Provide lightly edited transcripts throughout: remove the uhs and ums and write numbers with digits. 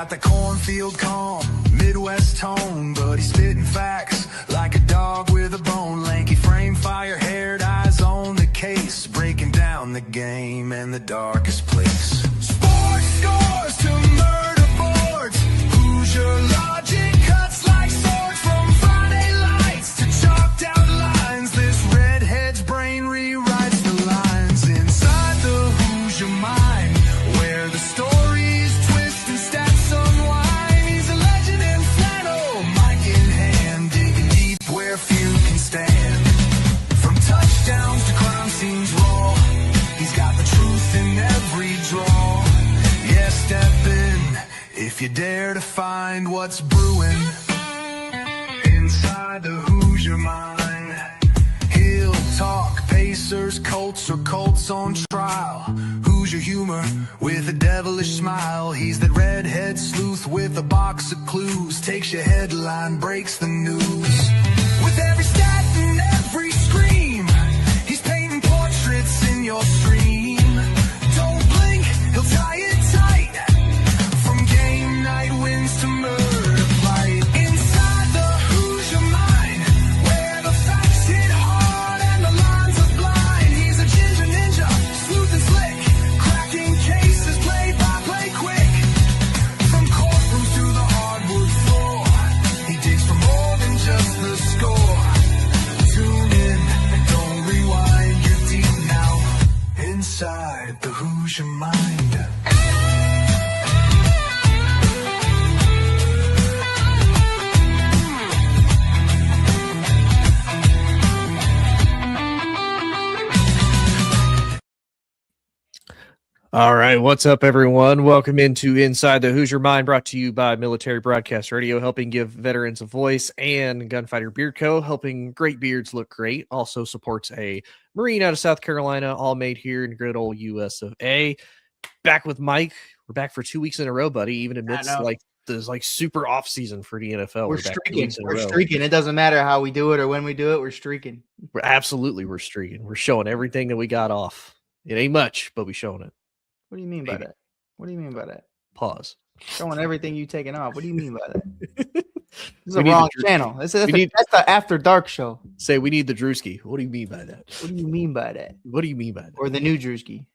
got the cornfield calm, Midwest tone, but he's spitting facts like a dog with a bone. Lanky frame, fire-haired, eyes on the case, breaking down the game in the darkest place. Sports scores to murder boards, Hoosier logic cuts like swords. From Friday lights to chalked out lines, this redhead's brain rewrites the lines inside the Hoosier mind, where the stories twist and stats unwind. He's a legend in flannel, mic in hand, digging deep where few can stand. From touchdowns to crime scenes raw, he's got the truth in every draw. Yeah, step in if you dare to find what's brewing inside the Hoosier mind. He'll talk Pacers, Colts, or Colts on trial. Hoosier humor with a devilish smile. He's that redhead sleuth with a box of clues. Takes your headline, breaks the news. With every stat and every scream, he's painting portraits in your stream. Don't blink, he'll tie it tight. From game night wins to murder flight. Inside the Hoosier mind, where the facts hit hard and the lines are blind. He's a ginger ninja, smooth and slick, cracking cases play by play quick. From courtrooms to the hardwood floor, he digs for more than just the score. Tune in and don't rewind, you're deep now inside the Hoosier mind. All right, what's up, everyone? Welcome into Inside the Hoosier Mind, brought to you by Military Broadcast Radio, helping give veterans a voice, and Gunfighter Beard Co., helping great beards look great. Also supports a Marine out of South Carolina, all made here in good old US of A. Back with Mike. We're back for 2 weeks in a row, buddy, even amidst this super off season for the NFL. We're streaking. We're streaking. It doesn't matter how we do it or when we do it. We're streaking. We're streaking. We're showing everything that we got off. It ain't much, but we showing it. What do you mean by that? What do you mean by that? Pause. Showing everything you taking off. What do you mean by that? This is a wrong channel. That's the After Dark show. Say we need the Drewski. What do you mean by that? What do you mean by that? What do you mean by that? Or the new Drewski.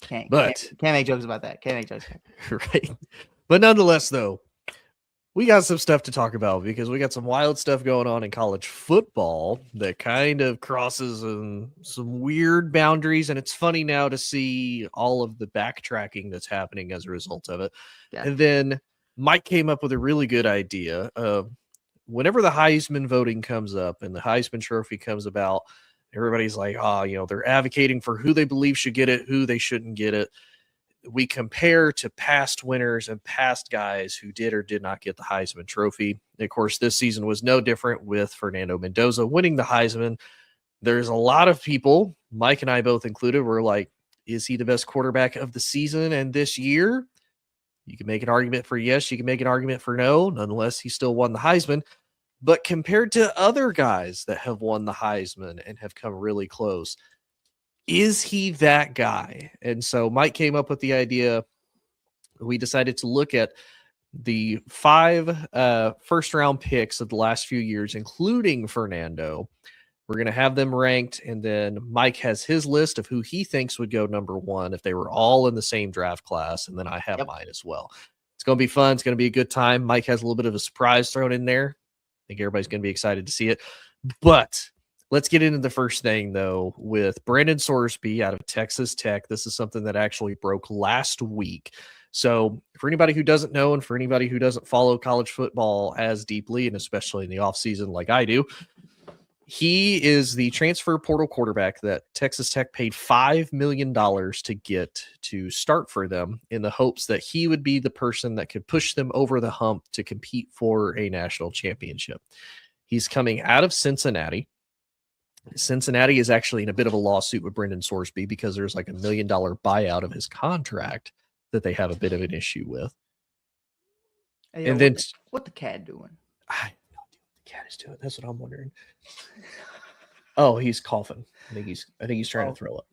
Can't make jokes about that. Can't make jokes. Right. But nonetheless, though, we got some stuff to talk about because we got some wild stuff going on in college football that kind of crosses some weird boundaries. And it's funny now to see all of the backtracking that's happening as a result of it. Yeah. And then Mike came up with a really good idea of whenever the Heisman voting comes up and the Heisman Trophy comes about, everybody's like, they're advocating for who they believe should get it, who they shouldn't get it. We compare to past winners and past guys who did or did not get the Heisman Trophy. Of course, this season was no different with Fernando Mendoza winning the Heisman. There's a lot of people, Mike and I both included, were like, is he the best quarterback of the season and this year? You can make an argument for yes, you can make an argument for no. Nonetheless, he still won the Heisman. But compared to other guys that have won the Heisman and have come really close, is he that guy? And so Mike came up with the idea. We decided to look at the 5 first-round picks of the last few years, including Fernando. We're going to have them ranked, and then Mike has his list of who he thinks would go number 1 if they were all in the same draft class, and then I have mine as well. It's going to be fun. It's going to be a good time. Mike has a little bit of a surprise thrown in there. I think everybody's going to be excited to see it. But let's get into the first thing, though, with Brendan Sorsby out of Texas Tech. This is something that actually broke last week. So for anybody who doesn't know and for anybody who doesn't follow college football as deeply, and especially in the offseason like I do, he is the transfer portal quarterback that Texas Tech paid $5 million to get to start for them in the hopes that he would be the person that could push them over the hump to compete for a national championship. He's coming out of Cincinnati. Cincinnati is actually in a bit of a lawsuit with Brendan Sorsby because there's like $1 million buyout of his contract that they have a bit of an issue with. Hey, and then what the cat doing? I have no idea what the cat is doing. That's what I'm wondering. Oh, he's coughing. I think he's trying to throw up.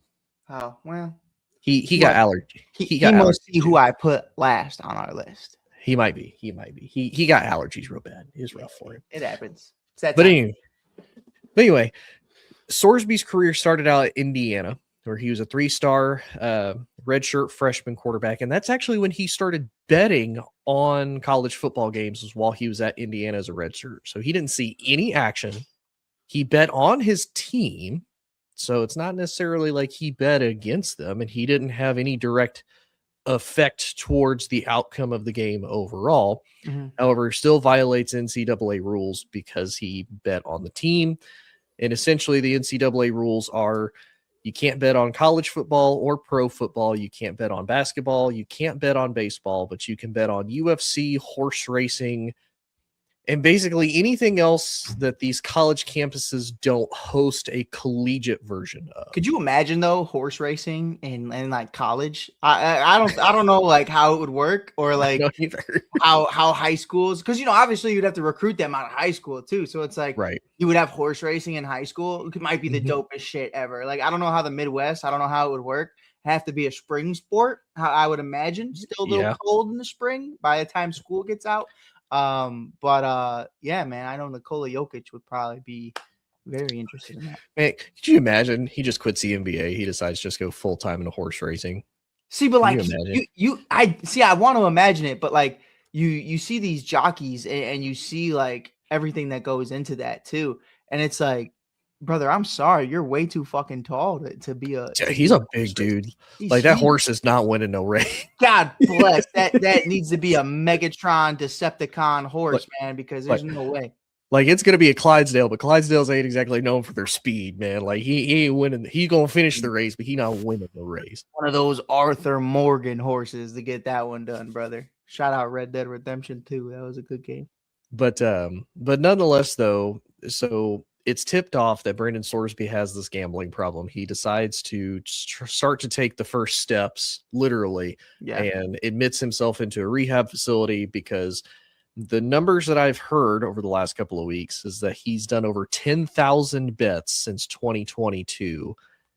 Oh, well, He got allergy. He got must allergies. see who I put last on our list. He might be. He got allergies real bad. It was rough for him. It happens. It's that But time. anyway, Sorsby's career started out at Indiana, where he was a 3-star redshirt freshman quarterback. And that's actually when he started betting on college football games, was while he was at Indiana as a redshirt. So he didn't see any action. He bet on his team. So it's not necessarily like he bet against them, and he didn't have any direct effect towards the outcome of the game overall. However, still violates NCAA rules because he bet on the team. And essentially the NCAA rules are: you can't bet on college football or pro football. You can't bet on basketball. You can't bet on baseball, but you can bet on UFC, horse racing, and basically anything else that these college campuses don't host a collegiate version of. Could you imagine though horse racing in like college? I don't know like how it would work, or like how high schools, because obviously you'd have to recruit them out of high school too. So it's like you would have horse racing in high school. It might be the dopest shit ever. Like I don't know how the Midwest, I don't know how it would work. Have to be a spring sport, how I would imagine. Still a little cold in the spring by the time school gets out. Yeah, man, I know Nikola Jokic would probably be very interested in that. Man, could you imagine he just quits the NBA, he decides to just go full-time into horse racing? See, but like I want to imagine it, but like you see these jockeys and you see like everything that goes into that too, and it's like, brother, I'm sorry, you're way too fucking tall to be a. He's a big dude. Like that horse is not winning no race. God bless that needs to be a Megatron Decepticon horse, man, because there's no way. Like it's gonna be a Clydesdale, but Clydesdales ain't exactly known for their speed, man. Like he ain't winning. He's gonna finish the race, but he not winning the race. One of those Arthur Morgan horses to get that one done, brother. Shout out Red Dead Redemption 2. That was a good game. But nonetheless, though, so it's tipped off that Brendan Sorsby has this gambling problem. He decides to start to take the first steps, literally, and admits himself into a rehab facility, because the numbers that I've heard over the last couple of weeks is that he's done over 10,000 bets since 2022,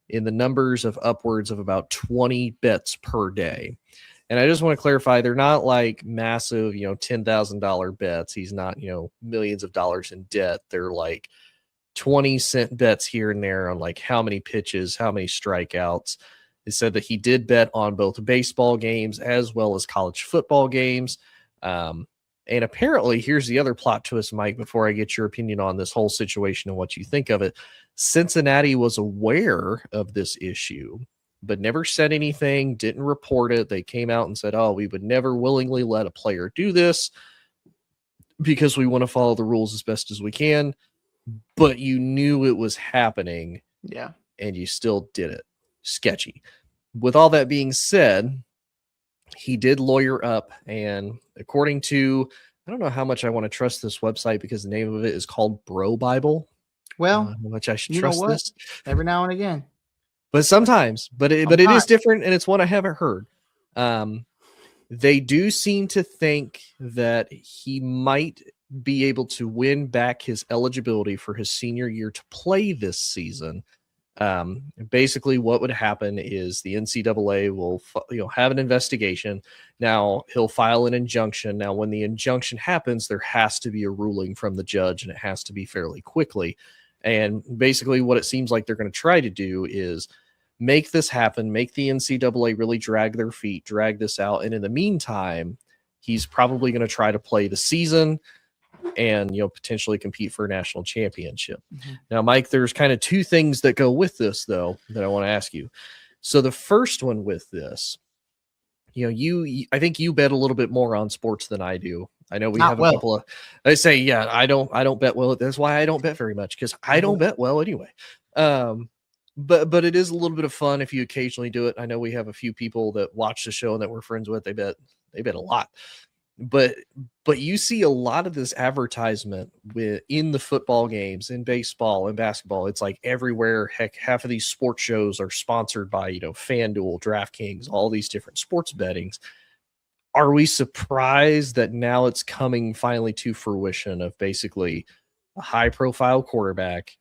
in the numbers of upwards of about 20 bets per day. And I just want to clarify, they're not like massive, $10,000 bets. He's not, millions of dollars in debt. They're like 20-cent bets here and there on like how many pitches, how many strikeouts. They said that he did bet on both baseball games as well as college football games. And apparently, here's the other plot twist, Mike, before I get your opinion on this whole situation and what you think of it. Cincinnati was aware of this issue, but never said anything, didn't report it. They came out and said, we would never willingly let a player do this because we want to follow the rules as best as we can. But you knew it was happening. Yeah. And you still did it. Sketchy. With all that being said, he did lawyer up, and according to, I don't know how much I want to trust this website, because the name of it is called Bro Bible. Well, how much I should trust this every now and again. But sometimes, but it is different, and it's one I haven't heard. They do seem to think that he might be able to win back his eligibility for his senior year to play this season. Basically, what would happen is the NCAA will have an investigation. Now he'll file an injunction. Now, when the injunction happens, there has to be a ruling from the judge, and it has to be fairly quickly. And basically, what it seems like they're going to try to do is make this happen, make the NCAA really drag their feet, drag this out. And in the meantime, he's probably going to try to play the season and, potentially compete for a national championship. Mm-hmm. Now, Mike, there's kind of two things that go with this, though, that I want to ask you. So the first one with this, I think you bet a little bit more on sports than I do. I know we have a couple of, I say, I don't bet well. That's why I don't bet very much, because I don't bet well anyway. But it is a little bit of fun if you occasionally do it. I know we have a few people that watch the show and that we're friends with. They bet a lot. But you see a lot of this advertisement in the football games, in baseball and basketball. It's like everywhere. Heck, half of these sports shows are sponsored by, FanDuel, DraftKings, all these different sports bettings. Are we surprised that now it's coming finally to fruition of basically a high profile quarterback?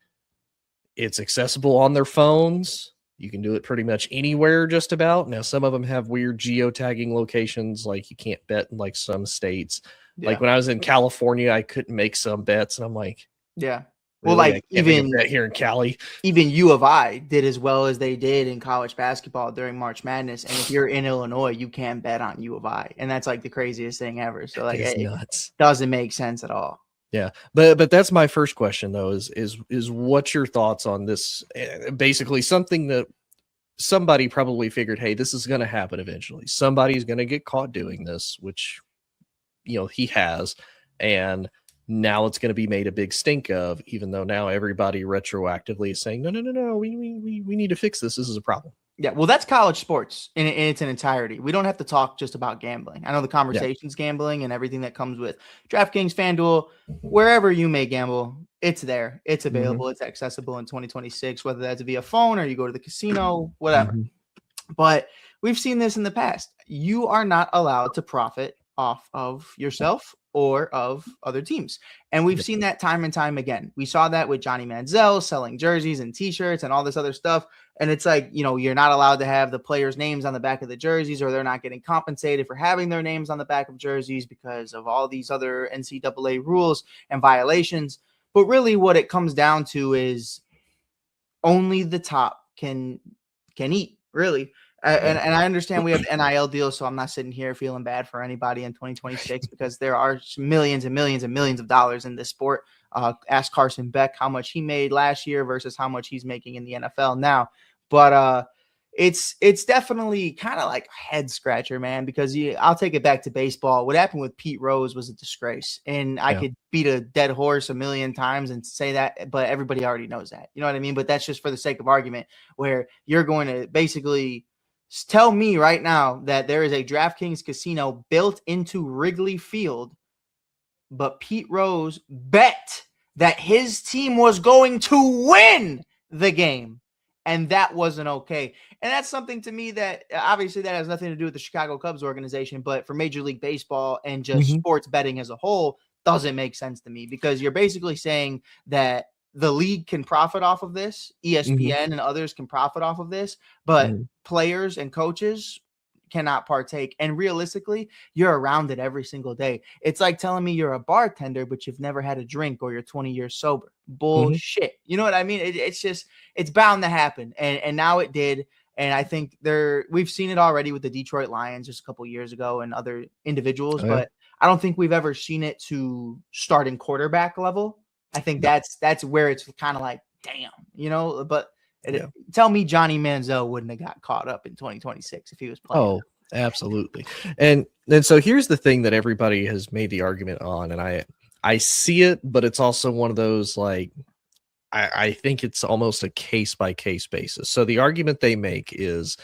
It's accessible on their phones. You can do it pretty much anywhere, just about. Now, some of them have weird geotagging locations, like you can't bet in like some states. Like when I was in California, I couldn't make some bets, and I'm like, yeah. really? Well, like I can't make a bet here in Cali. Even U of I did as well as they did in college basketball during March Madness. And if you're in Illinois, you can bet on U of I. And that's like the craziest thing ever. So like It's it nuts. doesn't make sense at all. Yeah. But that's my first question though, is what's your thoughts on this? Basically something that somebody probably figured, hey, this is going to happen eventually. Somebody's going to get caught doing this, which, he has. And now it's going to be made a big stink of, even though now everybody retroactively is saying, no, we need to fix this. This is a problem. Yeah, well, that's college sports in its entirety. We don't have to talk just about gambling. I know the conversation's gambling and everything that comes with DraftKings, FanDuel, wherever you may gamble, it's there. It's available. It's accessible in 2026, whether that's via phone or you go to the casino, whatever. But we've seen this in the past. You are not allowed to profit off of yourself or of other teams. And we've seen that time and time again. We saw that with Johnny Manziel selling jerseys and t-shirts and all this other stuff. And it's like, you're not allowed to have the players' names on the back of the jerseys, or they're not getting compensated for having their names on the back of jerseys because of all these other NCAA rules and violations. But really what it comes down to is only the top can eat, really. And I understand we have NIL deals, so I'm not sitting here feeling bad for anybody in 2026 because there are millions and millions and millions of dollars in this sport. Ask Carson Beck how much he made last year versus how much he's making in the NFL now. But it's definitely kind of like a head scratcher, man, because I'll take it back to baseball. What happened with Pete Rose was a disgrace, and I could beat a dead horse a million times and say that, but everybody already knows that. You know what I mean? But that's just for the sake of argument, where you're going to basically tell me right now that there is a DraftKings casino built into Wrigley Field, but Pete Rose bet that his team was going to win the game, and that wasn't okay. And that's something to me that obviously that has nothing to do with the Chicago Cubs organization, but for Major League Baseball and just sports betting as a whole doesn't make sense to me, because you're basically saying that the league can profit off of this, ESPN and others can profit off of this, but players and coaches cannot partake. And realistically, you're around it every single day. It's like telling me you're a bartender, but you've never had a drink, or you're 20 years sober. Bullshit. You know what I mean? It's bound to happen. And now it did. And I think we've seen it already with the Detroit Lions just a couple years ago and other individuals, but I don't think we've ever seen it to starting quarterback level. I think that's where it's kind of like, damn, but tell me Johnny Manziel wouldn't have got caught up in 2026 if he was playing. Oh, absolutely. And so here's the thing that everybody has made the argument on, and I see it, but it's also one of those, like, I think it's almost a case by case basis. So the argument they make is,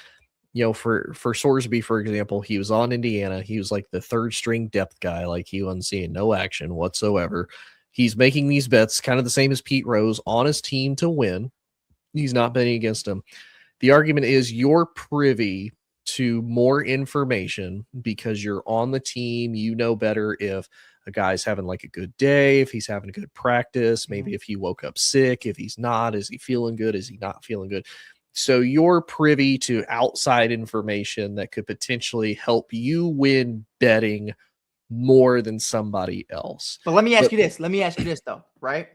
for Sorsby, for example, he was on Indiana. He was like the third string depth guy. Like, he wasn't seeing no action whatsoever. He's making these bets kind of the same as Pete Rose on his team to win. He's not betting against him. The argument is you're privy to more information because you're on the team. You know better if a guy's having like a good day, if he's having a good practice, maybe if he woke up sick, if he's not, is he feeling good? Is he not feeling good? So you're privy to outside information that could potentially help you win betting more than somebody else. But let me ask you this. Let me ask you this, though, right?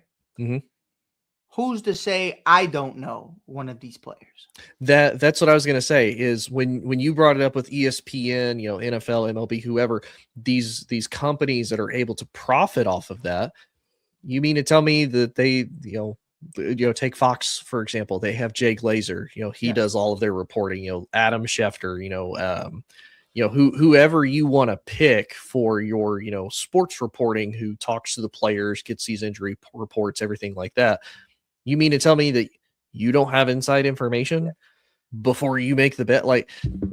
Who's to say I don't know one of these players? That's what I was going to say, is when you brought it up with ESPN, NFL, MLB, whoever, these companies that are able to profit off of that, you mean to tell me that they, take Fox, for example, they have Jay Glazer, he does all of their reporting, Adam Schefter, whoever you want to pick for your, sports reporting, who talks to the players, gets these injury reports, everything like that. You mean to tell me that you don't have inside information before you make the bet? Like,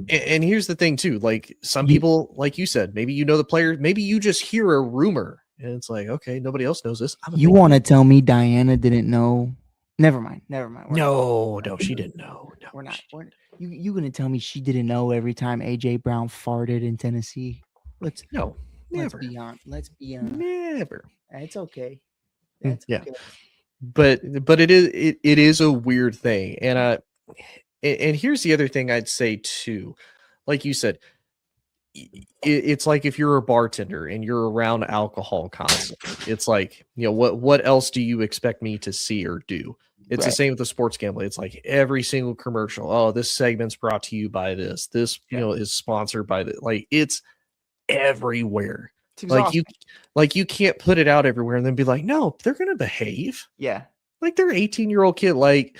and here's the thing too, like some people, like you said, maybe the player, maybe you just hear a rumor and it's like, okay, nobody else knows this. You want to tell me Diana didn't know? Never mind. No, she didn't know. No, we're not. You going to tell me she didn't know every time AJ Brown farted in Tennessee? Let's be on. Never. It's okay. That's okay. But it is a weird thing, and And here's the other thing I'd say too. Like you said, it's like if you're a bartender and you're around alcohol constantly, it's like, what else do you expect me to see or do? It's the Right. same with the sports gambling. It's like every single commercial. Oh, this segment's brought to you by this. This, Yeah. is sponsored by the, like, it's everywhere. It's Like exhausting. you can't put it out everywhere and then be like, no, they're gonna behave. Yeah. Like they're 18-year-old kid. Like,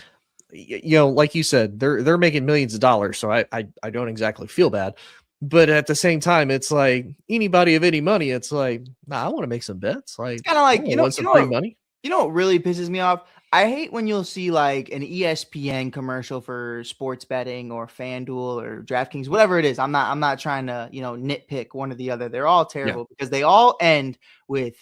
like you said, they're making millions of dollars. So I don't exactly feel bad. But at the same time, it's like anybody of any money, it's like, nah, I want to make some bets. Like, It's kind of like, I want some free money. You know what really pisses me off? I hate when you'll see like an ESPN commercial for sports betting or FanDuel or DraftKings, whatever it is. I'm not trying to, nitpick one or the other. They're all terrible because they all end with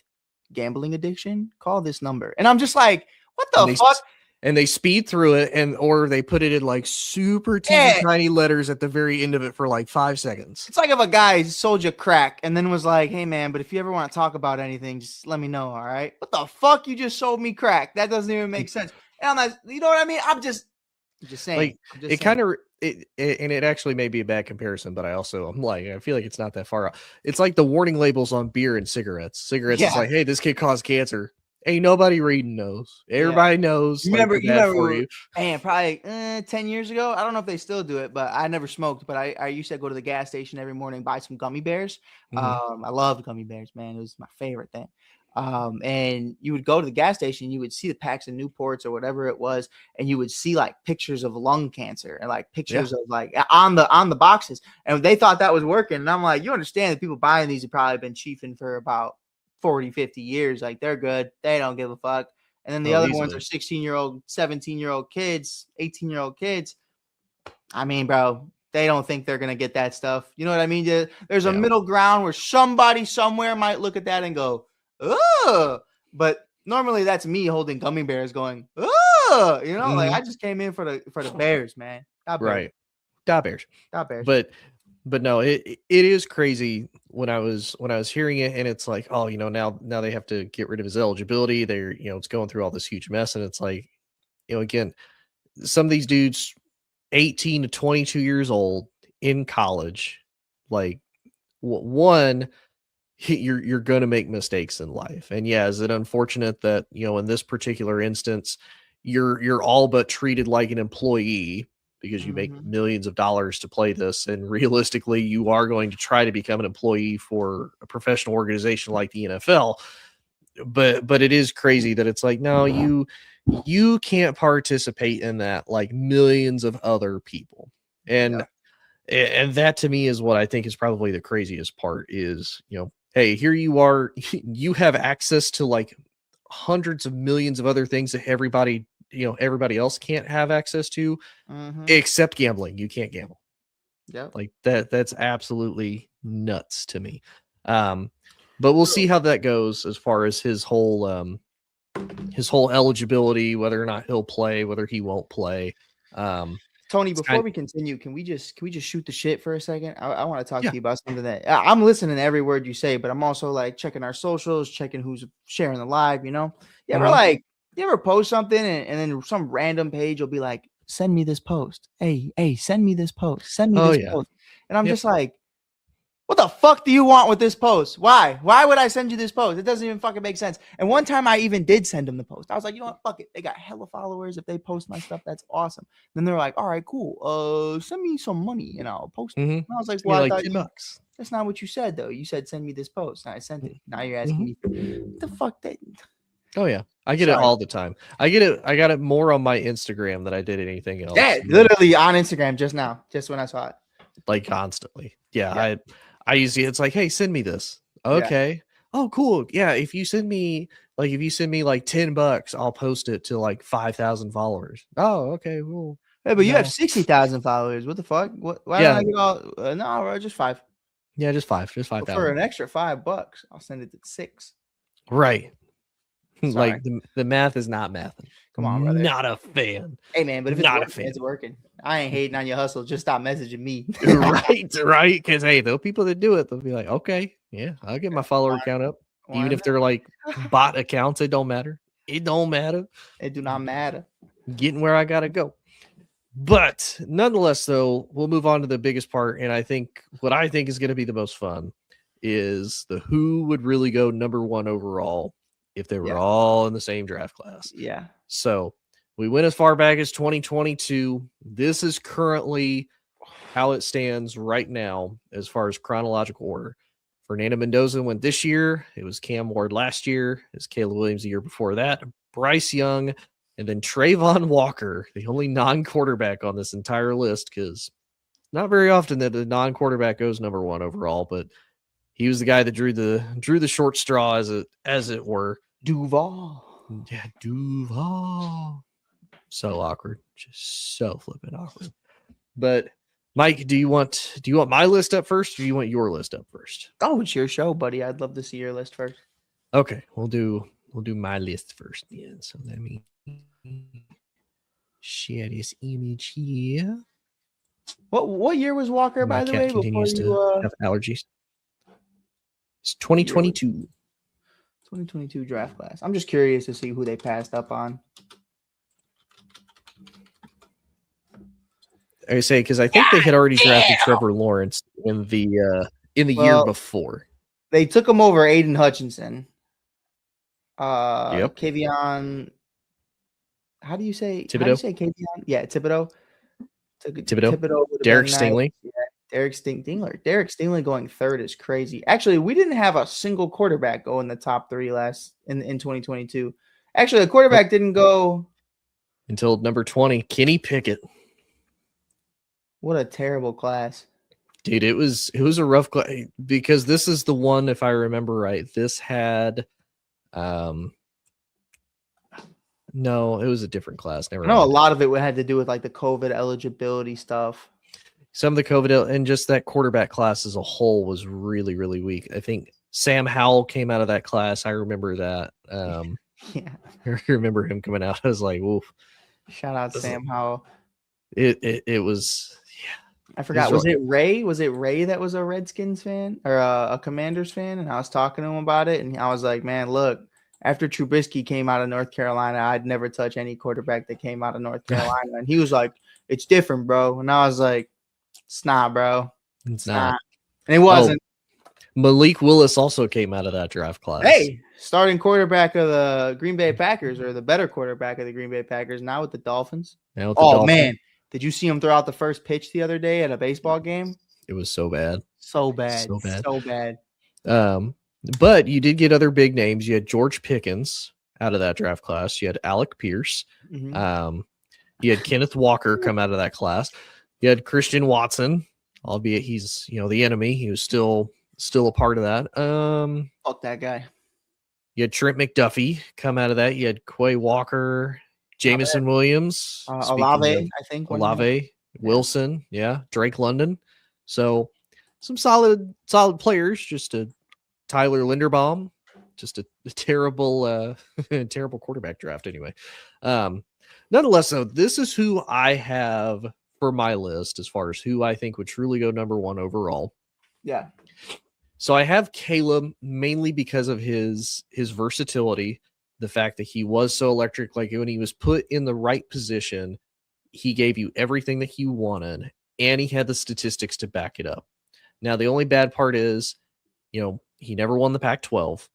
gambling addiction. Call this number. And I'm just like, what the fuck? And they speed through it, or they put it in like super teeny tiny letters at the very end of it for like 5 seconds. It's like if a guy sold you crack and then was like, hey man, but if you ever want to talk about anything, just let me know. All right. What the fuck? You just sold me crack. That doesn't even make sense. And I'm like, you know what I mean? I'm just saying. Like it kind of, and it actually may be a bad comparison, but I'm like, I feel like it's not that far out. It's like the warning labels on beer and cigarettes. Cigarettes, it's like, hey, this could cause cancer. Ain't nobody reading those. Everybody knows. You remember for you. Man, probably 10 years ago. I don't know if they still do it, but I never smoked. But I used to go to the gas station every morning, buy some gummy bears. I loved gummy bears, man. It was my favorite thing. And you would go to the gas station, you would see the packs of Newports or whatever it was, and you would see like pictures of lung cancer and like pictures of like on the boxes. And they thought that was working. And I'm like, you understand that people buying these have probably been chiefing for about 40, 50 years. Like they're good. They don't give a fuck. And then the other ones are 16-year-old, 17-year-old kids, 18-year-old kids. I mean, bro, they don't think they're going to get that stuff. You know what I mean? There's a middle ground where somebody somewhere might look at that and go, oh, but normally that's me holding gummy bears going, oh, like I just came in for the bears, man. Right. Da bears. But no, it is crazy when I was hearing it, and it's like, oh, now they have to get rid of his eligibility. They're, it's going through all this huge mess, and it's like, again, some of these dudes, 18 to 22 years old in college, like one, you're going to make mistakes in life, and is it unfortunate that in this particular instance, you're all but treated like an employee because you make millions of dollars to play this. And realistically, you are going to try to become an employee for a professional organization like the NFL. But it is crazy that it's like, no, you can't participate in that like millions of other people. And that to me is what I think is probably the craziest part is, hey, here you are, you have access to like hundreds of millions of other things that everybody else can't have access to, except gambling. You can't gamble. Yeah, like that's absolutely nuts to me. But we'll see how that goes as far as his whole eligibility, whether or not he'll play, whether he won't play. Tony, before we continue, can we just shoot the shit for a second? I want to talk to you about something that I'm listening to every word you say, but I'm also like checking our socials, checking who's sharing the live. You ever post something and then some random page will be like, send me this post. Hey, send me this post. Send me this post. And I'm just like, what the fuck do you want with this post? Why? Why would I send you this post? It doesn't even fucking make sense. And one time I even did send them the post. I was like, you know what? Fuck it. They got hella followers. If they post my stuff, that's awesome. Then they're like, all right, cool. Send me some money and I'll post it. And I was like, well, I thought $10. That's not what you said, though. You said, send me this post. And I sent it. Now you're asking me, what the fuck? Oh, yeah. I get it all the time. I got it more on my Instagram than I did anything else. Yeah, literally on Instagram just now, just when I saw it. Like constantly. Yeah. I usually, it's like, hey, send me this. Okay. Yeah. Oh, cool. Yeah. If you send me like $10, I'll post it to like 5,000 followers. Oh, okay. Well, hey, but you have 60,000 followers. What the fuck? Why don't I get all? No, just 5. Yeah, just 5,000. For an extra $5, I'll send it to 6. Right. Like the math is not mathing. Come on, brother. Not a fan. Hey, man, but if it's working. I ain't hating on your hustle. Just stop messaging me. right. Because hey, the people that do it, they'll be like, okay, yeah, I'll get my follower count up. Even if they're like bot accounts, it don't matter. It don't matter. It do not matter. Getting where I gotta go. But nonetheless, though, we'll move on to the biggest part. And I think what I think is going to be the most fun is the who would really go number one overall if they were all in the same draft class. Yeah. So we went as far back as 2022. This is currently how it stands right now as far as chronological order. Fernando Mendoza went this year. It was Cam Ward last year. It was Caleb Williams the year before that. Bryce Young, and then Trayvon Walker, the only non-quarterback on this entire list, because not very often that a non-quarterback goes number one overall, but he was the guy that drew the short straw as it were. Duval. Yeah, Duval. So awkward. Just so flipping awkward. But Mike, do you want my list up first, or do you want your list up first? Oh, it's your show, buddy. I'd love to see your list first. Okay, we'll do my list first. Yeah, so let me share this image here. What year was Walker, My by the cat way? continues Before to have allergies. It's 2022. 2022 draft class. I'm just curious to see who they passed up on. I say because I think they had already drafted Trevor Lawrence in the year before. They took him over Aiden Hutchinson. Yep. Kavion. How do you say Thibodeau? How do you say Kavion? Yeah, Thibodeau. Thibodeau. Derek Stingley. Yeah, Derek Stingley. Derek Stingley going third is crazy. Actually, we didn't have a single quarterback go in the top three in 2022. Actually, the quarterback didn't go until number 20, Kenny Pickett. What a terrible class. Dude, it was a rough class because this is the one, if I remember right, this had no, it was a different class. Never mind. A lot of it had to do with like the COVID eligibility stuff. Some of the COVID and just that quarterback class as a whole was really, really weak. I think Sam Howell came out of that class. I remember that. Yeah. I remember him coming out. I was like, "Oof!" Shout out Sam Howell. It was. Yeah, I forgot. Was it Ray? Was it Ray that was a Redskins fan or a Commanders fan? And I was talking to him about it, and I was like, "Man, look, after Trubisky came out of North Carolina, I'd never touch any quarterback that came out of North Carolina." And he was like, "It's different, bro." And I was like, "It's not, bro. It's not." And it wasn't. Malik Willis also came out of that draft class. Hey, starting quarterback of the Green Bay Packers, or the better quarterback of the Green Bay Packers, now with the Dolphins. Man. Did you see him throw out the first pitch the other day at a baseball game? It was so bad. So bad. But you did get other big names. You had George Pickens out of that draft class. You had Alec Pierce. Mm-hmm. You had Kenneth Walker come out of that class. You had Christian Watson, albeit he's the enemy. He was still a part of that. Fuck that guy. You had Trent McDuffie come out of that. You had Quay Walker, Jameson Williams, Olave, I think. Olave, Wilson, Drake London. So some solid players. Just a Tyler Linderbaum, just a terrible terrible quarterback draft anyway. Nonetheless, though, this is who I have for my list as far as who I think would truly go number one overall. Yeah. So I have Caleb mainly because of his versatility. The fact that he was so electric, like when he was put in the right position, he gave you everything that he wanted, and he had the statistics to back it up. Now, the only bad part is, he never won the Pac-12.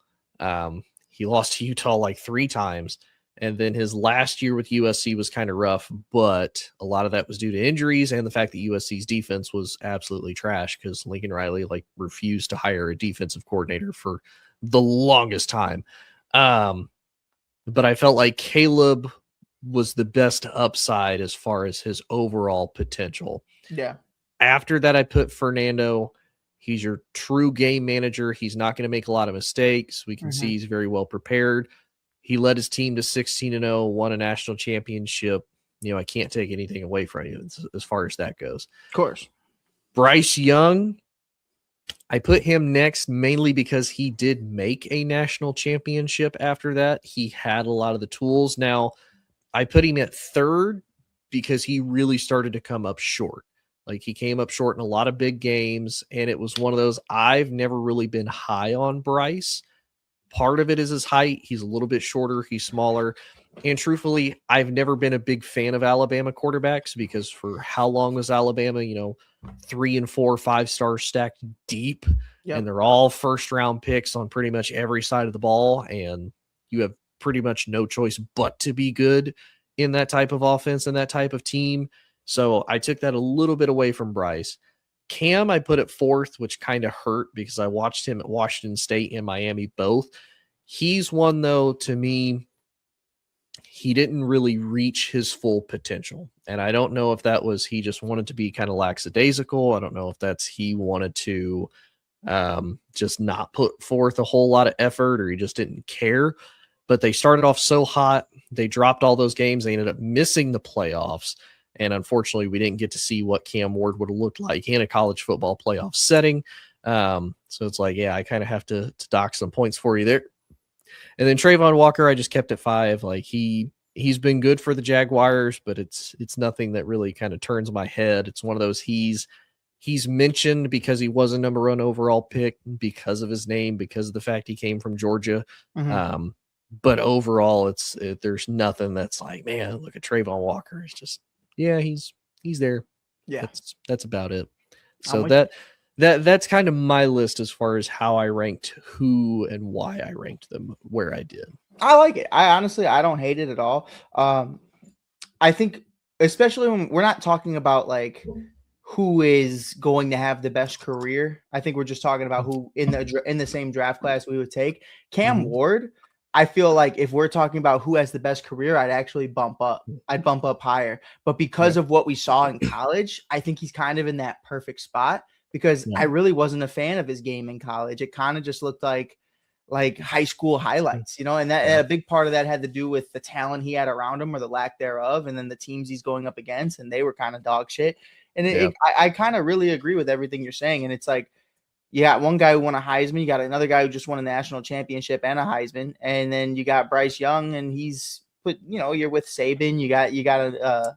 He lost to Utah like 3 times, and then his last year with USC was kind of rough, but a lot of that was due to injuries and the fact that USC's defense was absolutely trash because Lincoln Riley refused to hire a defensive coordinator for the longest time. But I felt like Caleb was the best upside as far as his overall potential. Yeah. After that, I put Fernando. He's your true game manager. He's not going to make a lot of mistakes. We can see he's very well prepared. He led his team to 16-0, won a national championship. I can't take anything away from you as far as that goes. Of course. Bryce Young, I put him next mainly because he did make a national championship after that. He had a lot of the tools. Now, I put him at third because he really started to come up short. He came up short in a lot of big games, and it was one of those, I've never really been high on Bryce. Part of it is his height. He's a little bit shorter. He's smaller. And truthfully, I've never been a big fan of Alabama quarterbacks because for how long was Alabama, 3 and 4, 5 stars stacked deep, and they're all first round picks on pretty much every side of the ball. And you have pretty much no choice but to be good in that type of offense and that type of team. So I took that a little bit away from Bryce. Cam, I put at 4th, which kind of hurt because I watched him at Washington State and Miami both. He's one, though, to me, he didn't really reach his full potential. And I don't know if that was he just wanted to be kind of lackadaisical. I don't know if that's he wanted to just not put forth a whole lot of effort or he just didn't care. But they started off so hot. They dropped all those games. They ended up missing the playoffs. And unfortunately, we didn't get to see what Cam Ward would have looked like in a college football playoff setting. So it's like, yeah, I kind of have to dock some points for you there. And then Trayvon Walker, I just kept at 5. Like he's been good for the Jaguars, but it's nothing that really kind of turns my head. It's one of those he's mentioned because he was a number 1 overall pick because of his name, because of the fact he came from Georgia. Mm-hmm. But overall, there's nothing that's like, man, look at Trayvon Walker. It's just, yeah, he's there. Yeah, that's about it. So that's kind of my list as far as how I ranked who and why I ranked them where I did. I like it. I don't hate it at all. I think especially when we're not talking about like who is going to have the best career. I think we're just talking about who in the same draft class we would take. Cam Ward, I feel like if we're talking about who has the best career, I'd actually bump up. I'd bump up higher. But because of what we saw in college, I think he's kind of in that perfect spot because I really wasn't a fan of his game in college. It kind of just looked like high school highlights, and that a big part of that had to do with the talent he had around him or the lack thereof. And then the teams he's going up against, and they were kind of dog shit. And I kind of really agree with everything you're saying. And it's like, you got one guy who won a Heisman. You got another guy who just won a national championship and a Heisman. And then you got Bryce Young, and you're with Saban. You got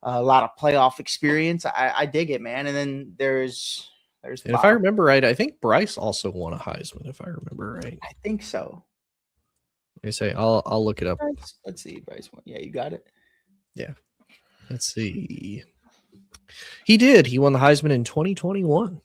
a lot of playoff experience. I dig it, man. And then there's and if I remember right, I think Bryce also won a Heisman, if I remember right. I think so. I say I'll look it up. Let's see, Bryce won. Yeah, you got it. Yeah. Let's see. He did. He won the Heisman in 2021.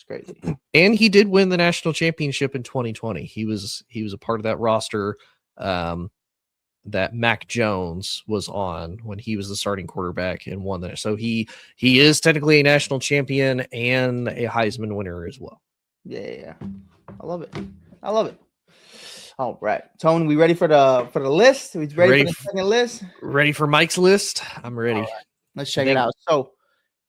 Crazy. And he did win the national championship in 2020. He was a part of that roster that Mac Jones was on when he was the starting quarterback and won that. So he is technically a national champion and a Heisman winner as well. Yeah. I love it. All right. Tone, we ready for the list? We ready for the second list? Ready for Mike's list? I'm ready. Right. Let's check it out. So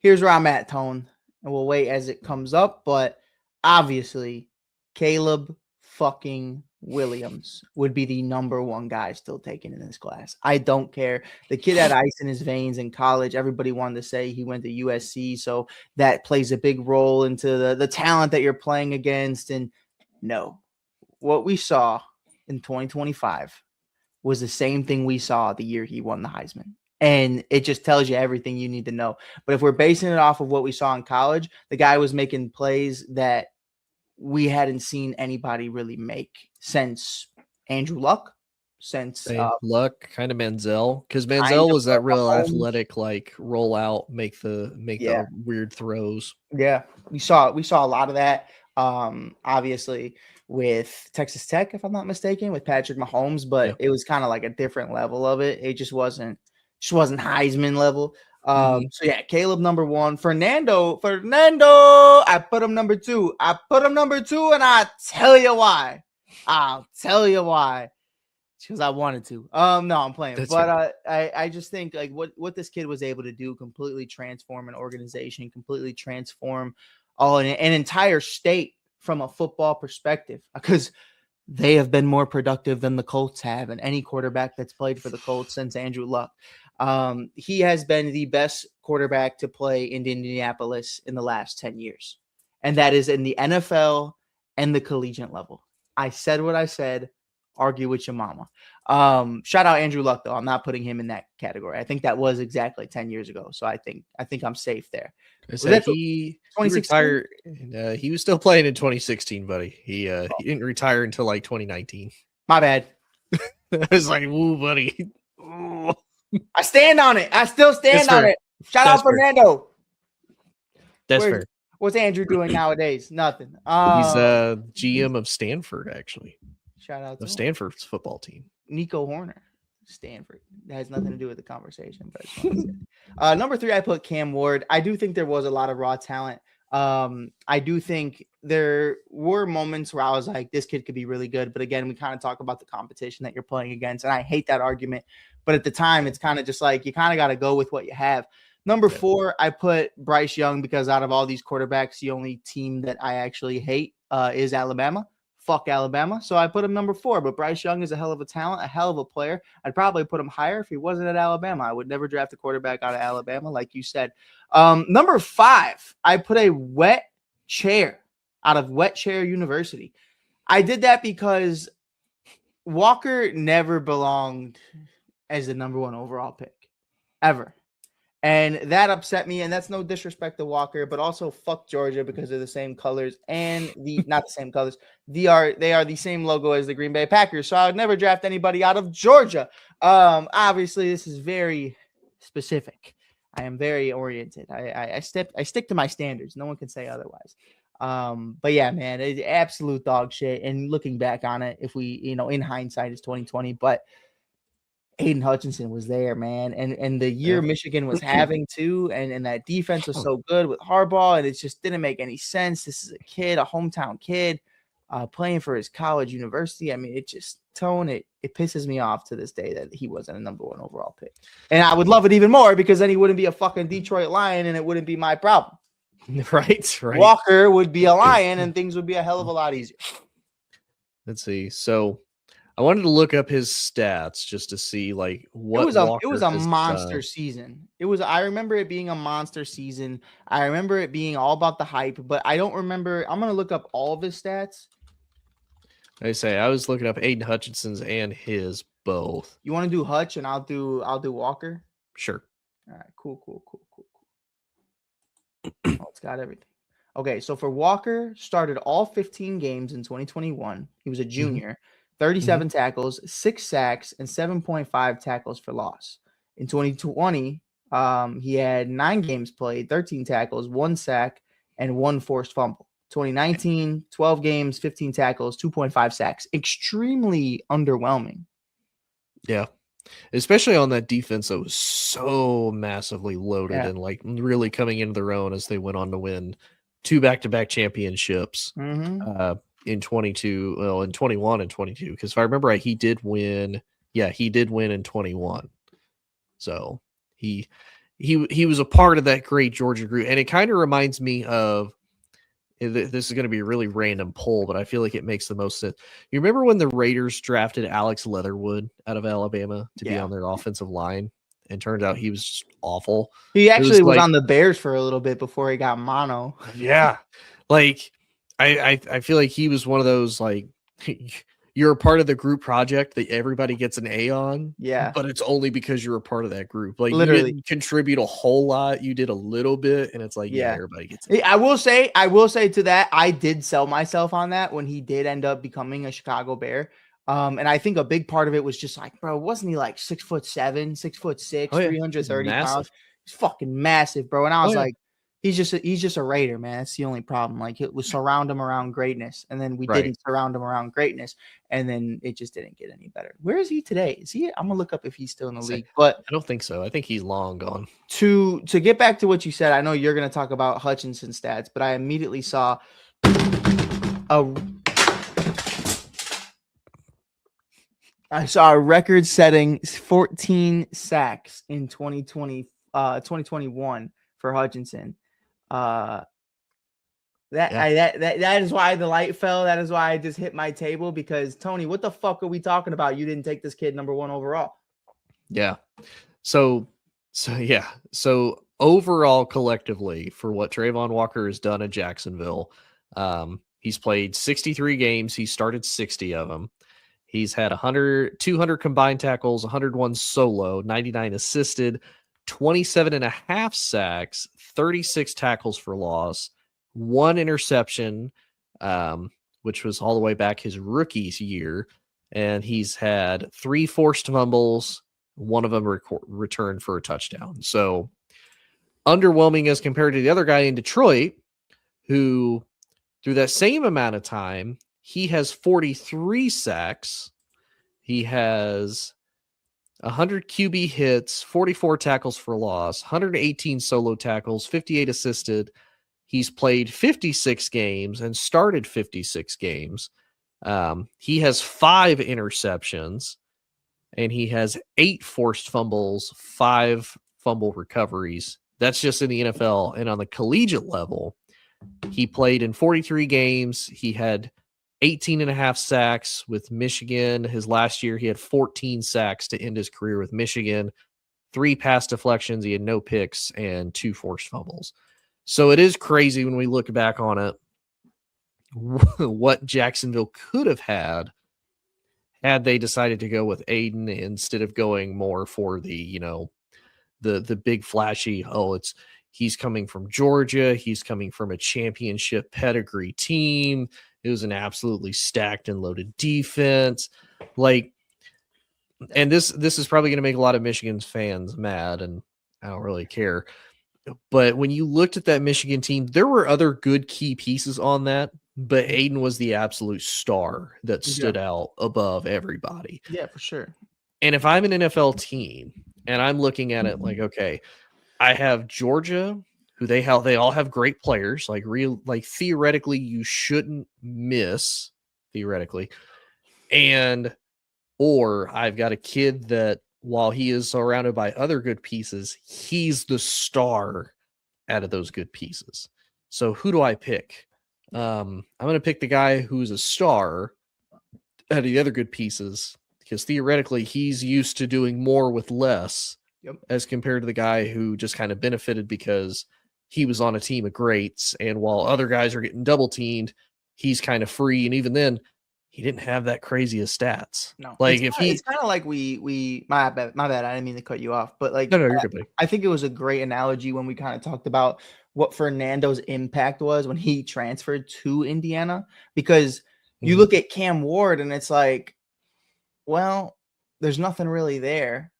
here's where I'm at, Tone. And we'll wait as it comes up, but obviously Caleb fucking Williams would be the number 1 guy still taken in this class. I don't care. The kid had ice in his veins in college. Everybody wanted to say he went to USC, so that plays a big role into the talent that you're playing against. And no, what we saw in 2025 was the same thing we saw the year he won the Heisman. And it just tells you everything you need to know. But if we're basing it off of what we saw in college, the guy was making plays that we hadn't seen anybody really make since Andrew Luck, since Luck, kind of Manziel, because Manziel was that real athletic, like roll out, make the weird throws. Yeah, we saw a lot of that. Obviously with Texas Tech, if I'm not mistaken, with Patrick Mahomes, but it was kind of like a different level of it. It just wasn't Heisman level. So yeah, Caleb number 1. Fernando, I put him number 2. And I'll tell you why. Because I wanted to. No, I'm playing. That's but right. I just think like what this kid was able to do, completely transform an organization, completely transform an entire state from a football perspective, because they have been more productive than the Colts have, and any quarterback that's played for the Colts since Andrew Luck. He has been the best quarterback to play in Indianapolis in the last 10 years. And that is in the NFL and the collegiate level. I said what I said. Argue with your mama. Shout out Andrew Luck, though. I'm not putting him in that category. I think that was exactly 10 years ago. So I think I'm safe there. He retired. He was still playing in 2016, buddy. He didn't retire until like 2019. My bad. I was like, "Woo, buddy." I stand on it. I still stand on it. Shout out Fernando. That's fair. What's Andrew doing nowadays? Nothing. He's GM of Stanford, actually. Shout out to Stanford's football team. Nico Horner, Stanford. That has nothing to do with the conversation. But number 3, I put Cam Ward. I do think there was a lot of raw talent. I do think there were moments where I was like, this kid could be really good. But again, we kind of talk about the competition that you're playing against. And I hate that argument. But at the time, it's kind of just like you kind of got to go with what you have. Number 4, I put Bryce Young because out of all these quarterbacks, the only team that I actually hate is Alabama. Fuck Alabama. So I put him number 4. But Bryce Young is a hell of a talent, a hell of a player. I'd probably put him higher if he wasn't at Alabama. I would never draft a quarterback out of Alabama, like you said. Number 5, I put a wet chair out of Wet Chair University. I did that because Walker never belonged as the number 1 overall pick ever. And that upset me. And that's no disrespect to Walker, but also fuck Georgia because they're the same colors and not the same colors. They are the same logo as the Green Bay Packers. So I would never draft anybody out of Georgia. Obviously, this is very specific. I am very oriented. I stick to my standards. No one can say otherwise. But yeah, man, it's absolute dog shit. And looking back on it, if we, in hindsight, it's 2020, but Aiden Hutchinson was there, man. And the year Michigan was having too, and that defense was so good with Harbaugh, and it just didn't make any sense. This is a kid, a hometown kid, playing for his college university. I mean, it just it pisses me off to this day that he wasn't a number 1 overall pick. And I would love it even more because then he wouldn't be a fucking Detroit Lion and it wouldn't be my problem. Right. Walker would be a Lion and things would be a hell of a lot easier. Let's see. So I wanted to look up his stats just to see like what it was a monster season. I remember it being a monster season. I remember it being all about the hype, but I don't remember. I'm going to look up all of his stats. I was looking up Aiden Hutchinson's and his both. You want to do Hutch and I'll do Walker? Sure. All right, cool. Oh, it's got everything. Okay, so for Walker, started all 15 games in 2021. He was a junior. 37 tackles, 6 sacks, and 7.5 tackles for loss. In 2020, he had 9 games played, 13 tackles, 1 sack, and 1 forced fumble. 2019, 12 games, 15 tackles, 2.5 sacks. Extremely underwhelming. Yeah. Especially on that defense that was so massively loaded and like really coming into their own as they went on to win 2 back-to-back championships. In 22, well, in 21 and 22, because if I remember right, he did win in 21. So he was a part of that great Georgia group, and it kind of reminds me of, this is going to be a really random poll, but I feel like it makes the most sense. You remember when the Raiders drafted Alex Leatherwood out of Alabama to be on their offensive line? And turned out he was just awful. He actually was on the Bears for a little bit before he got mono. Yeah. Like, I feel like he was one of those, like, you're a part of the group project that everybody gets an A on. Yeah. But it's only because you're a part of that group. Like, literally, you didn't contribute a whole lot. You did a little bit. And it's like, everybody gets it. I will say to that, I did sell myself on that when he did end up becoming a Chicago Bear. And I think a big part of it was just like, bro, wasn't he like 6'7", 6'6", 330 pounds? He's fucking massive, bro. And I was like, he's just a Raider, man. That's the only problem. Like, it was surround him around greatness, and then we didn't surround him around greatness, and then it just didn't get any better. Where is he today? Is he? I'm gonna look up if he's still in the league, but I don't think so. I think he's long gone. To get back to what you said, I know you're gonna talk about Hutchinson stats, but I immediately saw a record-setting 14 sacks in 2021 for Hutchinson. That is why the light fell. That is why I just hit my table, because Tony, what the fuck are we talking about? You didn't take this kid number 1 overall. Yeah. So overall, collectively, for what Trayvon Walker has done at Jacksonville, he's played 63 games. He started 60 of them. He's had 200 combined tackles, 101 solo, 99 assisted, 27.5 sacks, 36 tackles for loss, 1 interception, which was all the way back his rookie's year. And he's had 3 forced fumbles, One of them returned for a touchdown. So underwhelming as compared to the other guy in Detroit, who through that same amount of time, he has 43 sacks. He has 100 QB hits, 44 tackles for loss, 118 solo tackles, 58 assisted. He's played 56 games and started 56 games. He has 5 interceptions, and he has 8 forced fumbles, 5 fumble recoveries. That's just in the NFL. And on the collegiate level, he played in 43 games. He had 18 and a half sacks with Michigan. His last year, he had 14 sacks to end his career with Michigan, 3 pass deflections. He had no picks and 2 forced fumbles. So it is crazy when we look back on it, what Jacksonville could have had they decided to go with Aiden instead of going more for the, the big flashy, he's coming from Georgia. He's coming from a championship pedigree team. It was an absolutely stacked and loaded defense. And this is probably going to make a lot of Michigan's fans mad, and I don't really care. But when you looked at that Michigan team, there were other good key pieces on that, but Aiden was the absolute star that stood out above everybody. Yeah, for sure. And if I'm an NFL team and I'm looking at it like, okay, I have Georgia, who they all have great players, theoretically you shouldn't miss theoretically. Or I've got a kid that while he is surrounded by other good pieces, he's the star out of those good pieces. So who do I pick? I'm going to pick the guy who's a star out of the other good pieces, because theoretically he's used to doing more with less as compared to the guy who just kind of benefited because he was on a team of greats. And while other guys are getting double teamed, he's kind of free. And even then, he didn't have that crazy of stats. No, it's kind of like we my bad. I didn't mean to cut you off, but no, you're good, buddy. I think it was a great analogy when we kind of talked about what Fernando's impact was when he transferred to Indiana, because you look at Cam Ward and it's like, well, there's nothing really there,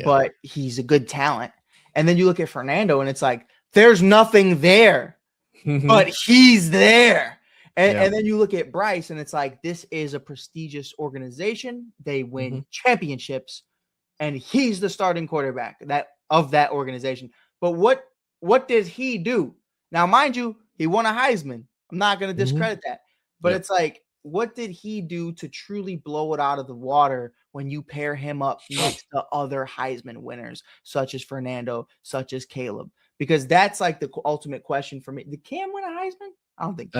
but he's a good talent. And then you look at Fernando and it's like, there's nothing there, but he's there. And then you look at Bryce and it's like, this is a prestigious organization. They win championships, and he's the starting quarterback of that organization. But what does he do? Now, mind you, he won a Heisman. I'm not going to discredit that. But it's like, what did he do to truly blow it out of the water when you pair him up next to other Heisman winners, such as Fernando, such as Caleb? Because that's like the ultimate question for me. Did Cam win a Heisman? I don't think.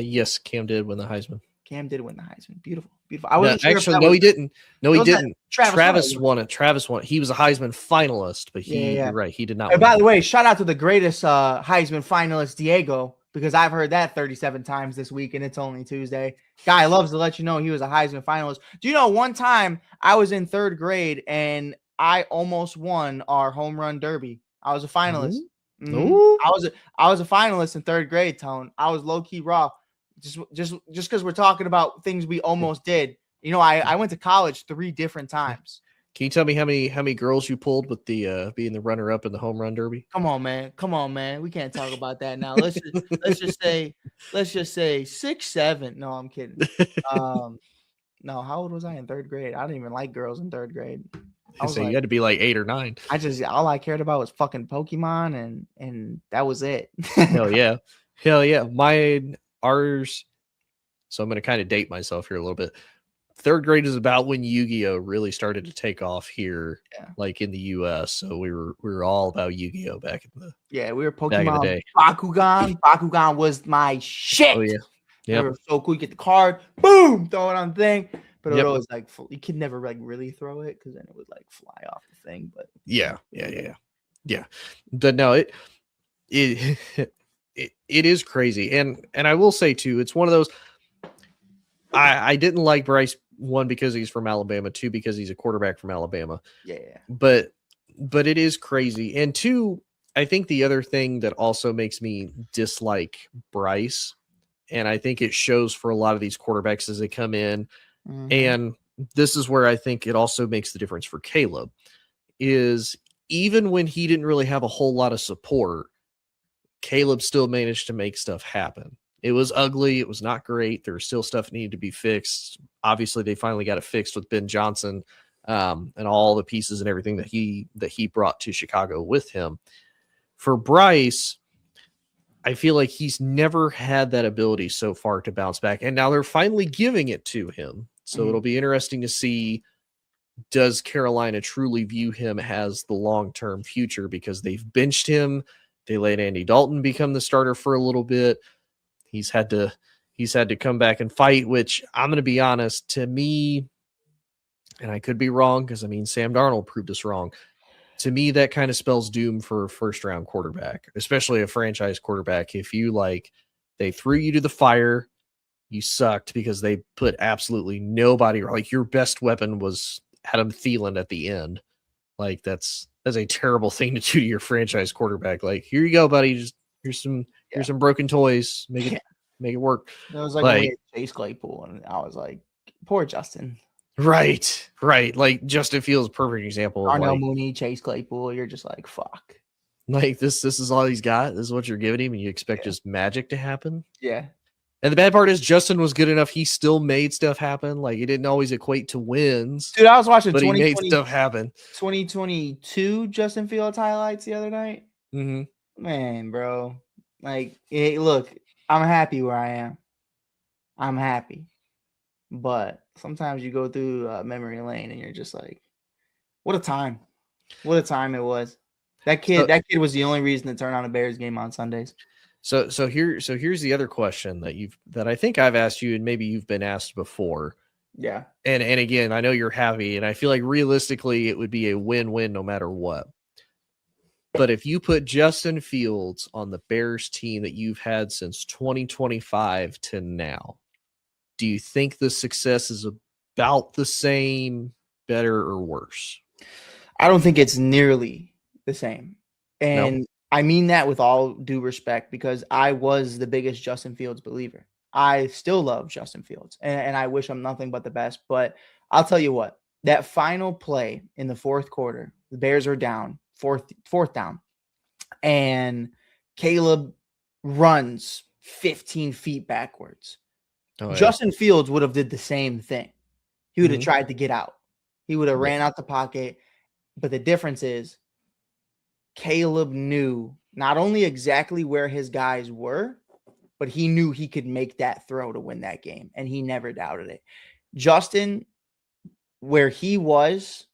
Yes, Cam did win the Heisman. Cam did win the Heisman. Beautiful. I wasn't sure actually, no, he didn't. No, he didn't. Travis won it. Travis won it. He was a Heisman finalist, but you're right. He did not. And by the way, shout out to the greatest Heisman finalist, Diego, because I've heard that 37 times this week, and it's only Tuesday. Guy loves to let you know he was a Heisman finalist. Do you know one time I was in 3rd grade and I almost won our home run derby? I was a finalist. I was a finalist in 3rd grade, Tone. I was low key raw. Just because we're talking about things we almost did. You know, I went to college 3 different times. Can you tell me how many girls you pulled with the being the runner up in the home run derby? Come on, man. We can't talk about that now. Let's just say 6, 7. No, I'm kidding. No, how old was I in 3rd grade? I didn't even like girls in 3rd grade. You had to be like 8 or 9. All I cared about was fucking Pokemon, and that was it. Hell yeah. Ours. So I'm going to kind of date myself here a little bit. 3rd grade is about when Yu-Gi-Oh really started to take off here, like in the US. So we were all about Yu-Gi-Oh back in the we were Pokemon. Back in the day. Bakugan was my shit. Oh yeah, they were so cool. You get the card, boom, throw it on the thing. But it was like you could never like really throw it because then it would like fly off the thing. But yeah. But no, it is crazy, and I will say too, it's one of those. I didn't like Bryce, 1 because he's from Alabama, 2 because he's a quarterback from Alabama. Yeah. But it is crazy, and 2, I think the other thing that also makes me dislike Bryce, and I think it shows for a lot of these quarterbacks as they come in. And this is where I think it also makes the difference for Caleb, is even when he didn't really have a whole lot of support, Caleb still managed to make stuff happen. It was ugly. It was not great. There was still stuff needed to be fixed. Obviously, they finally got it fixed with Ben Johnson and all the pieces and everything that he brought to Chicago with him. For Bryce, I feel like he's never had that ability so far to bounce back, and now they're finally giving it to him. So it'll be interesting to see, does Carolina truly view him as the long-term future, because they've benched him. They let Andy Dalton become the starter for a little bit. He's had to come back and fight, which I'm going to be honest, to me, and I could be wrong because I mean, Sam Darnold proved us wrong. To me, that kind of spells doom for a first round quarterback, especially a franchise quarterback. If you they threw you to the fire, you sucked because they put absolutely nobody, like your best weapon was Adam Thielen at the end. Like that's a terrible thing to do to your franchise quarterback. Like, here you go, buddy. Just here's some broken toys. Make it work. It was like when we had Chase Claypool, and I was like, poor Justin. Right. Like Justin Fields, perfect example. Darnell Mooney, Chase Claypool. You're just like, fuck. Like this is all he's got. This is what you're giving him, and you expect just magic to happen. Yeah. And the bad part is Justin was good enough. He still made stuff happen. Like, it didn't always equate to wins. Dude, I was watching but he made stuff happen. 2022 Justin Fields highlights the other night. Mm-hmm. Man, bro. Like, hey, look, I'm happy where I am. I'm happy. But sometimes you go through memory lane and you're just like, what a time. What a time it was. That kid was the only reason to turn on a Bears game on Sundays. So here's the other question that I think I've asked you, and maybe you've been asked before. Yeah. And again, I know you're happy, and I feel like realistically it would be a win-win no matter what. But if you put Justin Fields on the Bears team that you've had since 2025 to now, do you think the success is about the same, better, or worse? I don't think it's nearly the same. And I mean that with all due respect, because I was the biggest Justin Fields believer. I still love Justin Fields, and I wish him nothing but the best. But I'll tell you what, that final play in the fourth quarter, the Bears are down, fourth down, and Caleb runs 15 feet backwards. Oh, yeah. Justin Fields would have did the same thing. He would have tried to get out. He would have ran out the pocket. But the difference is Caleb knew not only exactly where his guys were, but he knew he could make that throw to win that game, and he never doubted it. Justin, where he was,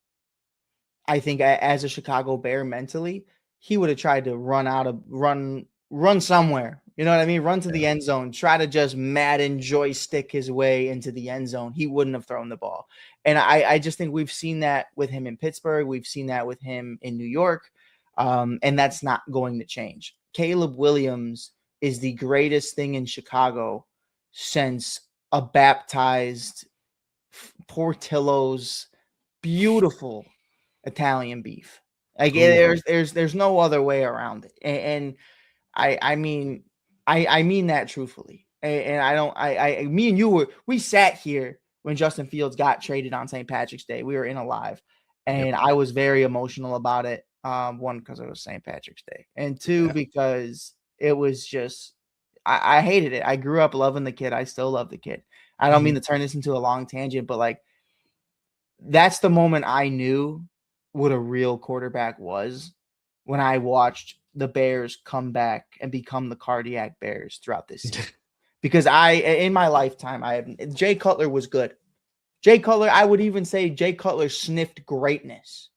I think as a Chicago Bear mentally, he would have tried to run somewhere. You know what I mean? Run to the end zone, try to just Madden joystick his way into the end zone. He wouldn't have thrown the ball. And I just think we've seen that with him in Pittsburgh. We've seen that with him in New York. And that's not going to change. Caleb Williams is the greatest thing in Chicago since a baptized Portillo's beautiful Italian beef. Like, there's no other way around it. And I mean that truthfully. And me and you we sat here when Justin Fields got traded on St. Patrick's Day. We were in a live, and I was very emotional about it. One, because it was St. Patrick's Day, and two, because it was just, I hated it. I grew up loving the kid. I still love the kid. I don't mean to turn this into a long tangent, but like, that's the moment I knew what a real quarterback was, when I watched the Bears come back and become the cardiac Bears throughout this season. Because in my lifetime, Jay Cutler was good. Jay Cutler, I would even say Jay Cutler sniffed greatness.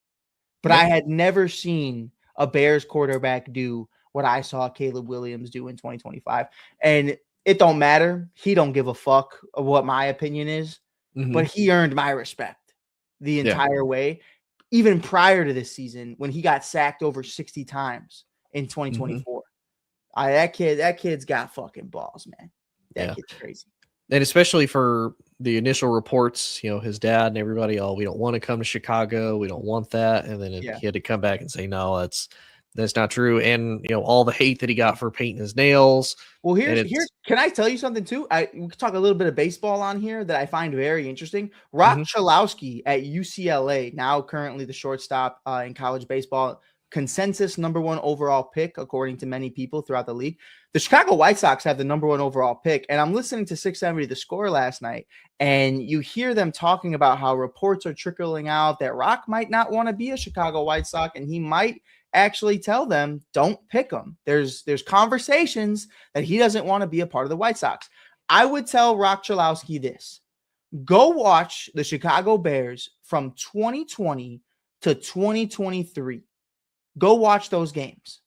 But I had never seen a Bears quarterback do what I saw Caleb Williams do in 2025. And it don't matter. He don't give a fuck of what my opinion is. But he earned my respect the entire way. Even prior to this season, when he got sacked over 60 times in 2024. That kid's got fucking balls, man. That kid's crazy. And especially for the initial reports, his dad and everybody, we don't want to come to Chicago. We don't want that. And then he had to come back and say, no, That's not true. And all the hate that he got for painting his nails. Well, here's can I tell you something too? We can talk a little bit of baseball on here that I find very interesting. Rock Chalowski at UCLA, now currently the shortstop in college baseball, consensus #1 overall pick, according to many people throughout the league. The Chicago White Sox have the #1 overall pick. And I'm listening to 670 The Score last night, and you hear them talking about how reports are trickling out that Rock might not want to be a Chicago White Sox, and he might actually tell them, don't pick him. There's conversations that he doesn't want to be a part of the White Sox. I would tell Rock Chalowski this: go watch the Chicago Bears from 2020 to 2023. Go watch those games.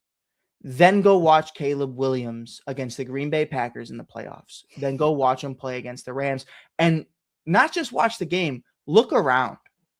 Then go watch Caleb Williams against the Green Bay Packers in the playoffs. Then go watch him play against the Rams. And not just watch the game, look around.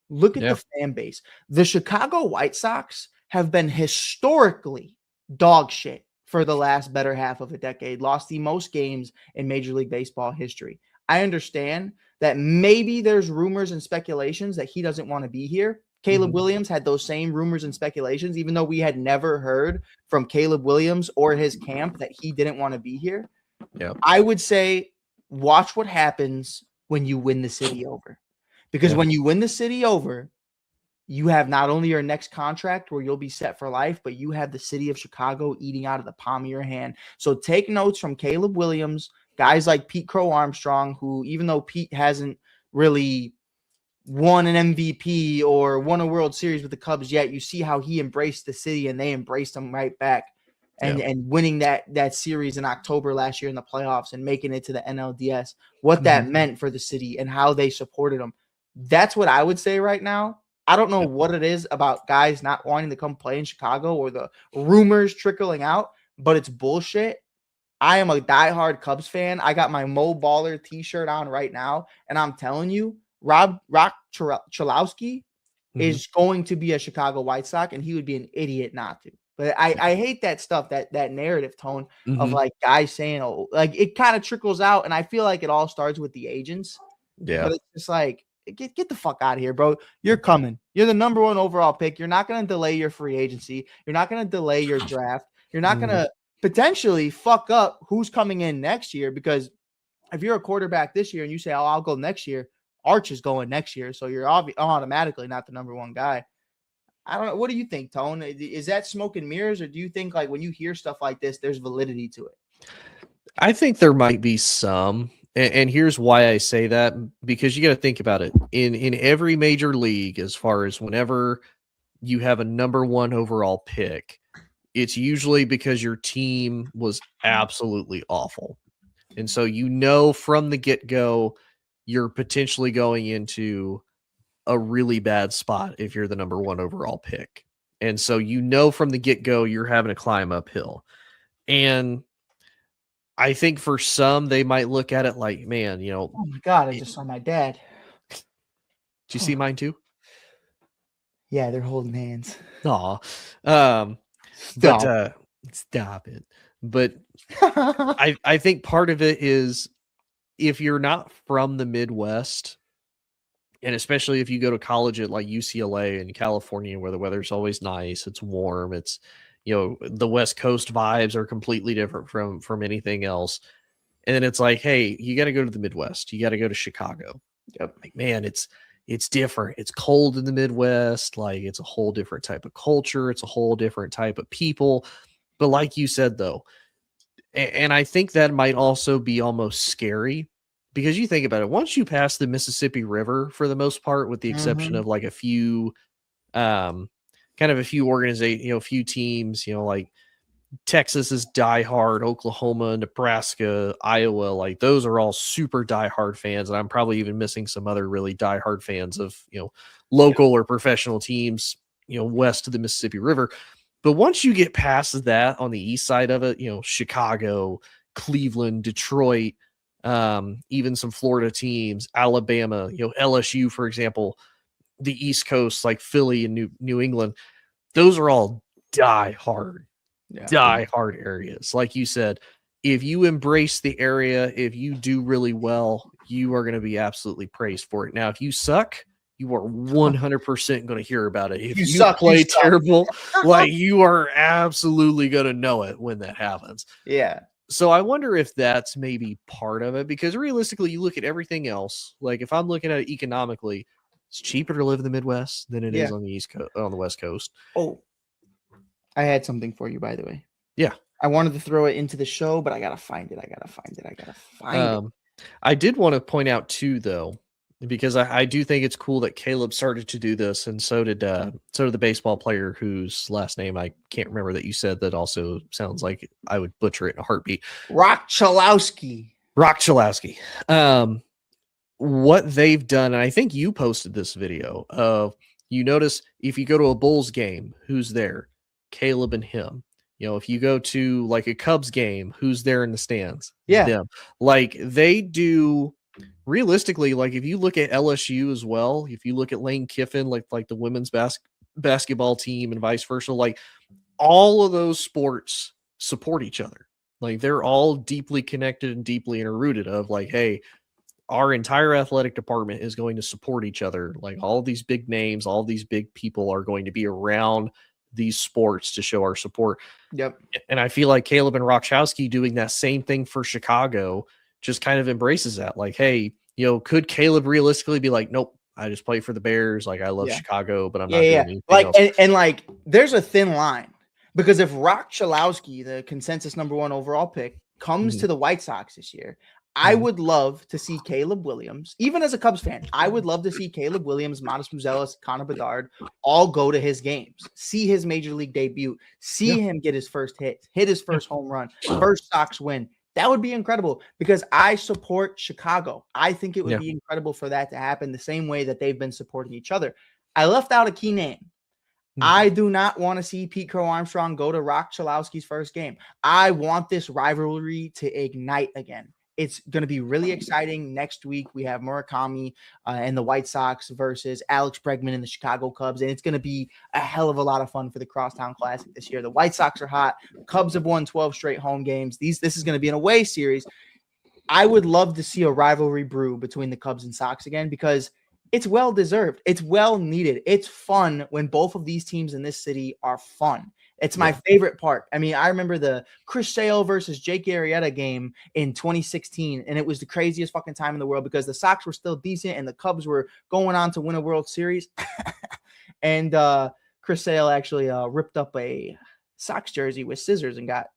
Look at the fan base. The Chicago White Sox have been historically dog shit for the last better half of a decade, lost the most games in Major League Baseball history. I understand that maybe there's rumors and speculations that he doesn't want to be here. Caleb Williams had those same rumors and speculations, even though we had never heard from Caleb Williams or his camp that he didn't want to be here. Yeah. I would say watch what happens when you win the city over. Because when you win the city over, you have not only your next contract where you'll be set for life, but you have the city of Chicago eating out of the palm of your hand. So take notes from Caleb Williams, guys like Pete Crow Armstrong, who, even though Pete hasn't really won an MVP or won a World Series with the Cubs yet, you see how he embraced the city and they embraced him right back. And winning that series in October last year in the playoffs and making it to the NLDS, what that meant for the city and how they supported him. That's what I would say right now. I don't know what it is about guys not wanting to come play in Chicago or the rumors trickling out, but it's bullshit. I am a diehard Cubs fan. I got my Mo Baller t-shirt on right now, and I'm telling you, Rock Chalowski is going to be a Chicago White Sox, and he would be an idiot not to. But I hate that stuff, that narrative tone of like guys saying, oh, like it kind of trickles out, and I feel like it all starts with the agents. Yeah. But it's just like, get the fuck out of here, bro. You're coming. You're the #1 overall pick. You're not going to delay your free agency. You're not going to delay your draft. You're not going to potentially fuck up who's coming in next year, because if you're a quarterback this year and you say, oh, I'll go next year, Arch is going next year. So you're automatically not the #1 guy. I don't know. What do you think, Tone? Is that smoke and mirrors, or do you think like when you hear stuff like this, there's validity to it? I think there might be some. And here's why I say that, because you got to think about it. In every major league, as far as whenever you have a #1 overall pick, it's usually because your team was absolutely awful. And so from the get-go, you're potentially going into a really bad spot if you're the #1 overall pick. And so from the get-go, you're having to climb uphill. And I think for some, they might look at it like, man, oh my God, I just saw my dad. Did you see mine too? Yeah, they're holding hands. Aw. Stop it. But I think part of it is, if you're not from the Midwest, and especially if you go to college at like UCLA in California, where the weather's always nice, it's warm, it's, the West Coast vibes are completely different from anything else. And then it's like, hey, you got to go to the Midwest. You got to go to Chicago. Yep. Like, man, it's different. It's cold in the Midwest. Like, it's a whole different type of culture. It's a whole different type of people. But like you said, though, and I think that might also be almost scary, because you think about it, once you pass the Mississippi River, for the most part, with the exception of like a few, a few teams, like Texas is diehard, Oklahoma, Nebraska, Iowa, like those are all super diehard fans. And I'm probably even missing some other really diehard fans of, local or professional teams, west of the Mississippi River. But once you get past that on the east side of it, Chicago, Cleveland, Detroit, even some Florida teams, Alabama, LSU, for example, the East Coast, like Philly and New England, those are all diehard areas. Like you said, if you embrace the area, if you do really well, you are going to be absolutely praised for it. Now, if you suck, you are 100% going to hear about it. If you suck, play you suck. terrible, like you are absolutely going to know it when that happens. Yeah. So I wonder if that's maybe part of it, because realistically, you look at everything else. Like if I'm looking at it economically, it's cheaper to live in the Midwest than it is on the East Coast, on the West Coast. Oh, I had something for you, by the way. Yeah. I wanted to throw it into the show, but I got to find it. I did want to point out too, though, because I do think it's cool that Caleb started to do this, and so did the baseball player whose last name I can't remember that you said that also sounds like I would butcher it in a heartbeat. Rock Chalowski. What they've done, and I think you posted this video of, you notice if you go to a Bulls game, who's there? Caleb and him. You know, if you go to like a Cubs game, who's there in the stands? Yeah. Them. Like they do. Realistically, like if you look at LSU as well, if you look at Lane Kiffin, like the women's basketball team and vice versa, like all of those sports support each other. Like they're all deeply connected and deeply interrooted of like, hey, our entire athletic department is going to support each other. Like all these big names, all these big people are going to be around these sports to show our support. Yep. And I feel like Caleb and Rochowski doing that same thing for Chicago just kind of embraces that. Like, hey, you know, could Caleb realistically be like, nope, I just play for the Bears. Like I love Chicago, but I'm not doing anything else. And like there's a thin line, because if Rock Chalowski, the consensus #1 overall pick, comes to the White Sox this year, I would love to see Caleb Williams, even as a Cubs fan, I would love to see Caleb Williams, Modest Buzelis, Connor Bedard all go to his games, see his major league debut, see him get his first hit his first home run, first Sox win. That would be incredible, because I support Chicago. I think it would be incredible for that to happen the same way that they've been supporting each other. I left out a key name. I do not want to see Pete Crow Armstrong go to Rock Chalowski's first game. I want this rivalry to ignite again. It's going to be really exciting. Next week, we have Murakami and the White Sox versus Alex Bregman and the Chicago Cubs, and it's going to be a hell of a lot of fun for the Crosstown Classic this year. The White Sox are hot. Cubs have won 12 straight home games. This is going to be an away series. I would love to see a rivalry brew between the Cubs and Sox again, because it's well-deserved. It's well-needed. It's fun when both of these teams in this city are fun. It's my favorite part. I mean, I remember the Chris Sale versus Jake Arrieta game in 2016, and it was the craziest fucking time in the world, because the Sox were still decent and the Cubs were going on to win a World Series. And Chris Sale actually ripped up a Sox jersey with scissors and got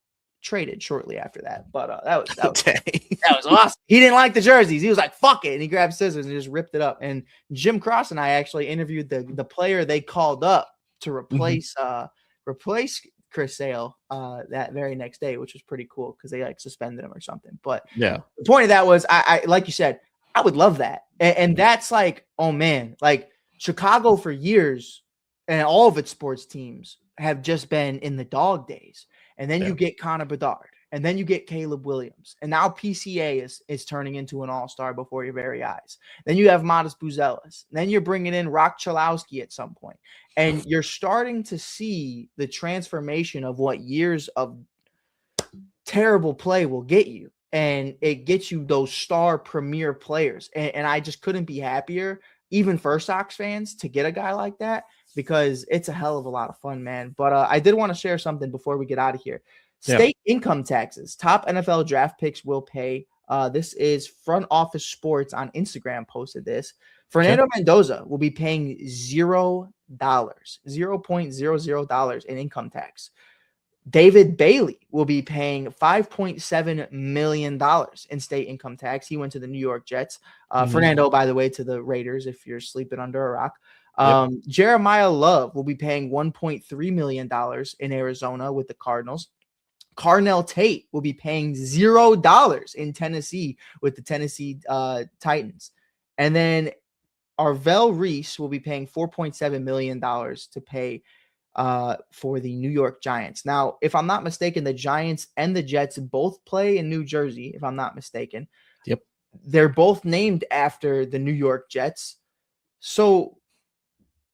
traded shortly after that. But that was awesome. He didn't like the jerseys. He was like, fuck it. And he grabbed scissors and just ripped it up. And Jim Cross and I actually interviewed the player they called up to replace Chris Sale that very next day, which was pretty cool, because they like suspended him or something. But the point of that was, I like you said, I would love that. And that's like, oh man, like Chicago for years and all of its sports teams have just been in the dog days. And then you get Connor Bedard, and then you get Caleb Williams, and now PCA is turning into an all-star before your very eyes. Then you have Modest Buzelis. Then you're bringing in Rock Chalowski at some point, and you're starting to see the transformation of what years of terrible play will get you, and it gets you those star premier players. And I just couldn't be happier, even for Sox fans, to get a guy like that, because it's a hell of a lot of fun, man. But I did want to share something before we get out of here. State income taxes. Top NFL draft picks will pay. This is Front Office Sports on Instagram posted this. Fernando Mendoza will be paying $0.00 in income tax. David Bailey will be paying $5.7 million in state income tax. He went to the New York Jets. Fernando, by the way, to the Raiders, if you're sleeping under a rock. Jeremiah Love will be paying $1.3 million in Arizona with the Cardinals. Carnell Tate will be paying $0 in Tennessee with the Tennessee Titans. And then Arvel Reese will be paying $4.7 million to pay for the New York Giants. Now, if I'm not mistaken, the Giants and the Jets both play in New Jersey, if I'm not mistaken. Yep. They're both named after the New York Jets. So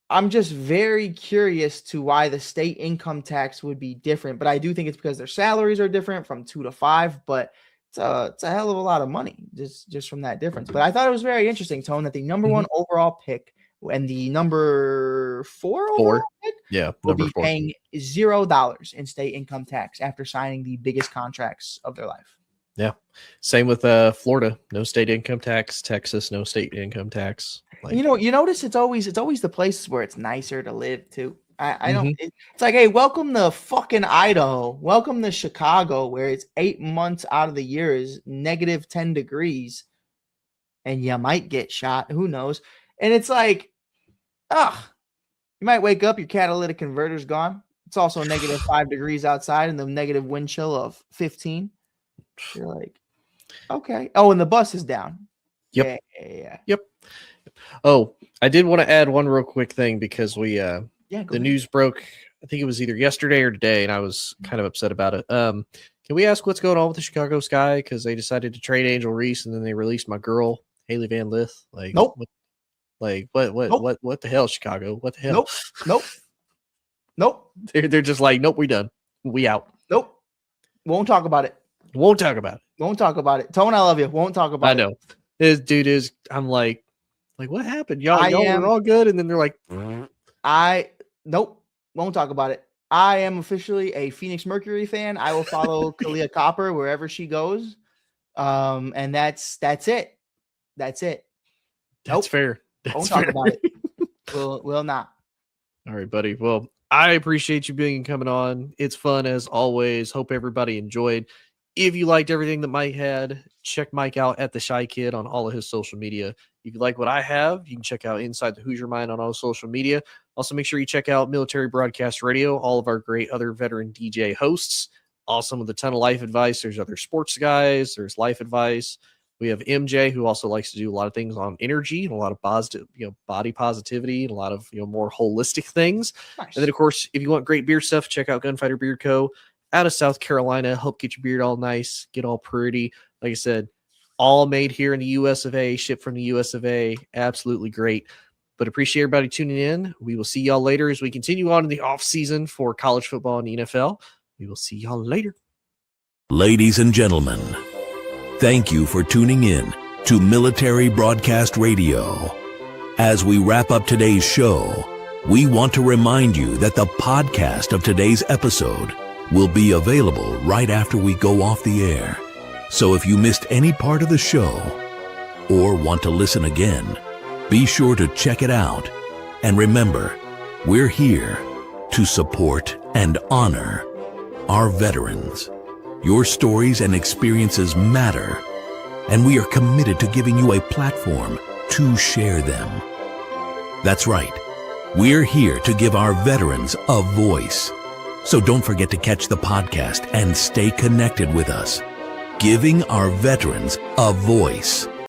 I'm just very curious to why the state income tax would be different, but I do think it's because their salaries are different from 2 to 5, but it's a hell of a lot of money just from that difference. But I thought it was very interesting, Tone, that the #1 overall pick and the number 4 4. overall pick Yeah, will number be 4. paying $0 in state income tax after signing the biggest contracts of their life. Yeah. Same with Florida, no state income tax. Texas, no state income tax. Like, You notice it's always the places where it's nicer to live too. I don't. Mhm. It's like, hey, welcome to fucking Idaho. Welcome to Chicago, where it's 8 months out of the year is negative 10 degrees, and you might get shot. Who knows? And it's like, you might wake up, your catalytic converter's gone. It's also negative 5 degrees outside, and the negative wind chill of 15. You're like, okay. Oh, and the bus is down. Yep. Yeah. Yep. Oh, I did want to add one real quick thing because we the ahead. news broke. I think it was either yesterday or today, and I was kind of upset about it. Can we ask what's going on with the Chicago Sky? Because they decided to trade Angel Reese, and then they released my girl Haley Van Lith. Like, nope. What the hell, Chicago? What the hell? Nope. They're just like, nope, we done. We out. Nope. Won't talk about it. Won't talk about it. Won't talk about it. Tone, I love you. Won't talk about it. I know. This dude is. I'm like, what happened? Y'all were all good, and then they're like, nope. Won't talk about it. I am officially a Phoenix Mercury fan. I will follow Kalia Copper wherever she goes. And that's it. That's it. That's fair. Won't talk about it. Will not. All right, buddy. Well, I appreciate you being coming on. It's fun as always. Hope everybody enjoyed. If you liked everything that Mike had, check Mike out at the Shy Kid on all of his social media. If you like what I have, you can check out Inside the Hoosier Mind on all social media. Also, make sure you check out Military Broadcast Radio, all of our great other veteran DJ hosts. Awesome with a ton of life advice. There's other sports guys. There's life advice. We have MJ, who also likes to do a lot of things on energy and a lot of positive, body positivity and a lot of, more holistic things. Nice. And then, of course, if you want great beard stuff, check out Gunfighter Beard Co. out of South Carolina. Help get your beard all nice, get all pretty. Like I said, all made here in the US of A, shipped from the US of A. Absolutely great. But appreciate everybody tuning in. We will see y'all later as we continue on in the off season for college football and the NFL. We will see y'all later. Ladies and gentlemen, thank you for tuning in to Military Broadcast Radio. As we wrap up today's show, we want to remind you that the podcast of today's episode will be available right after we go off the air. So if you missed any part of the show or want to listen again, be sure to check it out. And remember, we're here to support and honor our veterans. Your stories and experiences matter, and we are committed to giving you a platform to share them. That's right. We're here to give our veterans a voice. So don't forget to catch the podcast and stay connected with us. Giving our veterans a voice.